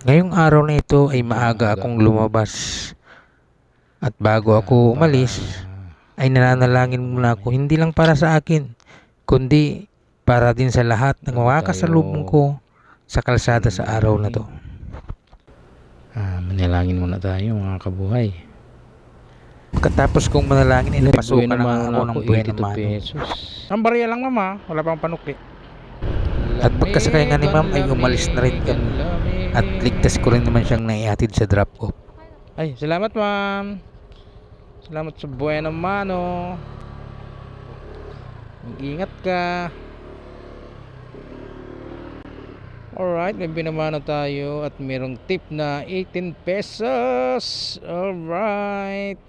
Ngayong araw na ito ay maaga akong lumabas at bago ako umalis ay nananalangin muna ako hindi lang para sa akin kundi para din sa lahat ng makakasalubong ko sa kalsada sa araw na to. Manalangin muna tayo mga kabuhay. Pagkatapos kong manalangin ay napasukan na nga ako ng buwan ng mano. pesos. Ang barya lang mama, wala pang panukli. At pagkasakay nga ni ma'am ay umalis na rin kami at ligtas ko rin naman siyang naihatid sa drop off. Ay, salamat ma'am. Salamat sa buwan ng mano. Mag-ingat ka. Alright, may binamano tayo at merong tip na 18 pesos. Alright.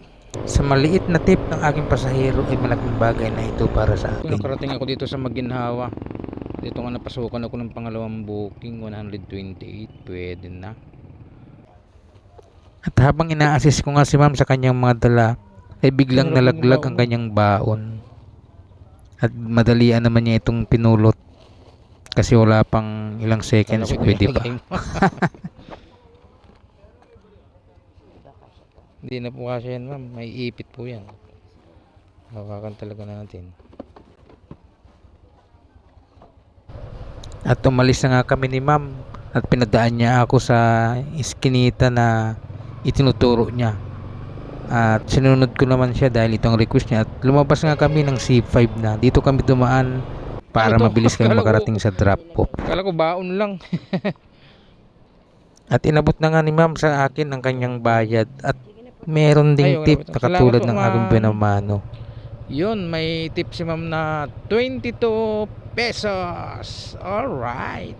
Sa maliit na tip ng aking pasahero ay malaking bagay na ito para sa Kung akin. nakarating ako dito sa Maginhawa, dito nga napasukan ako ng pangalawang booking, 128, pwede na. At habang ina-assist ko nga si ma'am sa kanyang mga dala, ay biglang nalaglag ang kanyang baon. At madalian naman niya itong pinulot. Kasi wala pang ilang seconds, pwede pa. Hindi na po kasi yan ma'am, may ipit po yan. Hawakan talaga natin. At umalis na nga kami ni ma'am at pinadaan niya ako sa iskinita na itinuturo niya. At sinunod ko naman siya dahil itong request niya. At lumabas nga kami ng C5 na. Dito kami dumaan para Ano to? mabilis kami Kala ko- makarating sa drop off. Kala ko baon lang. At inabot na nga ni ma'am sa akin ang kanyang bayad. At meron ding Ayun, tip salamat na katulad po, ng aking ma'am. binamano. Yun, may tip si ma'am na 22 pesos. Alright.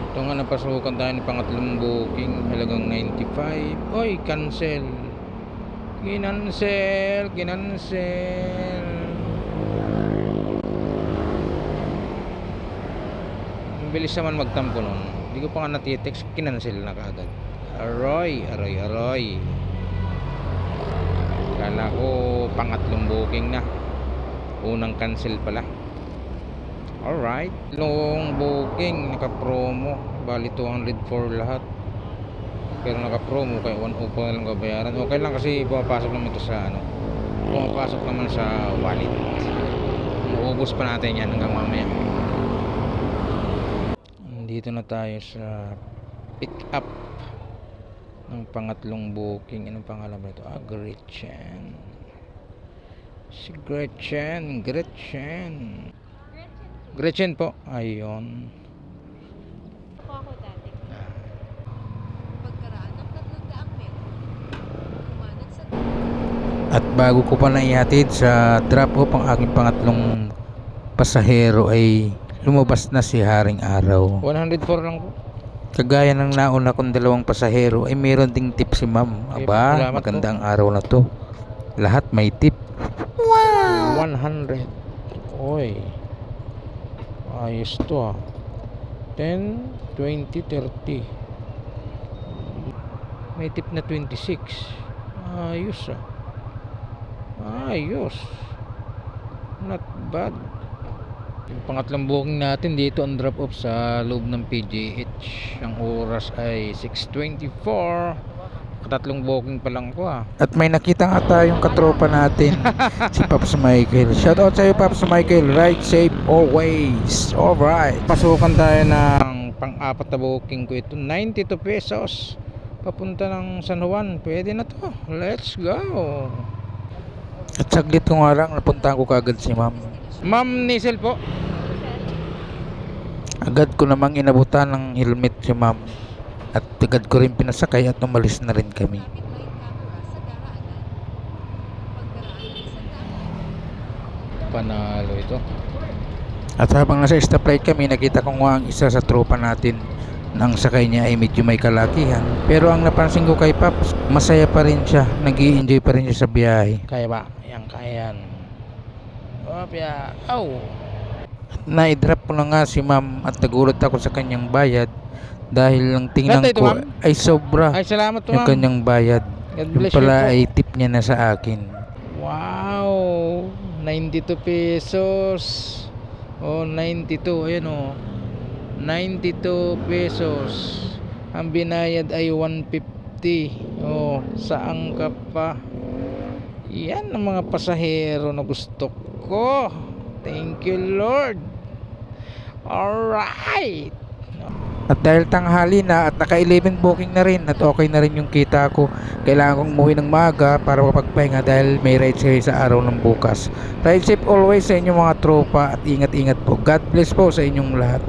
Ito nga napasukan tayo ng pangatlong booking, halagang 95. Oy, cancel. Kinansel. Ang bilis naman magtampo nun. Hindi ko pa nga natitext, kinansel na kaagad. Aroy. Kala ko pangatlong booking na. Unang cancel pala. Alright. Long booking, naka-promo. Bali 204 lahat. Pero naka-promo kaya 104 na lang babayaran. Okay lang kasi pumapasok naman ito sa ano. Pumapasok naman sa wallet. Maubos pa natin yan hanggang mamaya. Dito na tayo sa pick up ng pangatlong booking. Anong pangalan ba ito? Gretchen. Si Gretchen po. Ayun. Ako dati. Pagkaraan ng 300 metro, umanat sa At bago ko pa naihatid sa drop off ang aking pangatlong pasahero ay lumabas na si Haring Araw. 104 lang po. Kagaya ng nauna kong dalawang pasahero ay meron ding tip si ma'am. Aba, Salamat magandang araw na to. Lahat may tip. 100. Oy. Ayos to 10, 20, 30. May tip na 26. Ayos Ayos. Not bad. Yung pangatlong booking natin dito ang drop off sa loob ng PGH. Ang oras ay 6:24. Katatlong booking pa lang ko At may nakita nga tayong katropa natin, si Pops Michael. Shoutout sa iyo, Pops Michael. Ride safe always. Alright. Pasukan tayo ng pang-apat na booking ko ito. 92 pesos. Papunta ng San Juan. Pwede na to. Let's go. At saglit ko nga lang, napuntahan ko kagad si ma'am. Ma'am Nisel po. Agad ko namang inabutan ng helmet si ma'am. At agad ko rin pinasakay at umalis na rin kami. traffic light camera sa daraanan. Pagkaraan ng 100 metro, Panalo ito. At habang nasa stoplight kami, nakita ko nga ang isa sa tropa natin nang sakay niya ay medyo may kalakihan. Pero ang napansin ko kay Paps, masaya pa rin siya. Nag-i-enjoy pa rin siya sa biyahe. Kaya ba? Yan, kaya yan. Opya. Aw. Na-drop ko na nga si ma'am at nagulat ako sa kanyang bayad. Dahil lang tingnan Lahat ito, ko ma'am? ay sobra Ay, salamat po yung ma'am. kanyang bayad. God Yung bless you pala po. ay tip niya na sa akin. Wow. 92 pesos. Oh, 92. Ayan oh. 92 pesos. Ang binayad ay 150. Oh, saan ka pa? Yan ang mga pasahero na gusto ko. Thank you, Lord. Alright. At dahil tanghali na at naka-11 booking na rin at okay na rin yung kita ko, kailangan kong umuwi ng maaga para makapagpahinga dahil may ride share sa araw ng bukas. Ride safe always sa inyong mga tropa at ingat-ingat po. God bless po sa inyong lahat.